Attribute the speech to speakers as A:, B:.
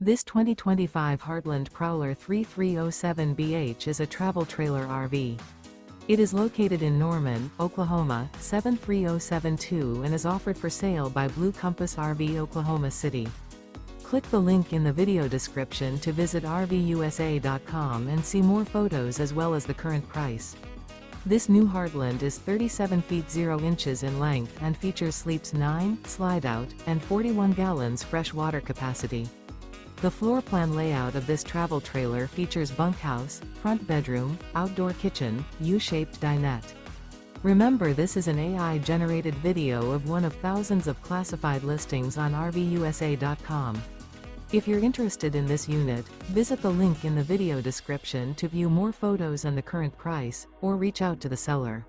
A: This 2025 Heartland Prowler 3307BH is a travel trailer RV. It is located in Norman, Oklahoma, 73072 and is offered for sale by Blue Compass RV Oklahoma City. Click the link in the video description to visit RVUSA.com and see more photos as well as the current price. This new Heartland is 37 feet 0 inches in length and features sleeps 9, Slideout, and 41 gallons fresh water capacity. The floor plan layout of this travel trailer features bunkhouse, front bedroom, outdoor kitchen, U-shaped dinette. Remember, this is an AI-generated video of one of thousands of classified listings on RVUSA.com. If you're interested in this unit, visit the link in the video description to view more photos and the current price, or reach out to the seller.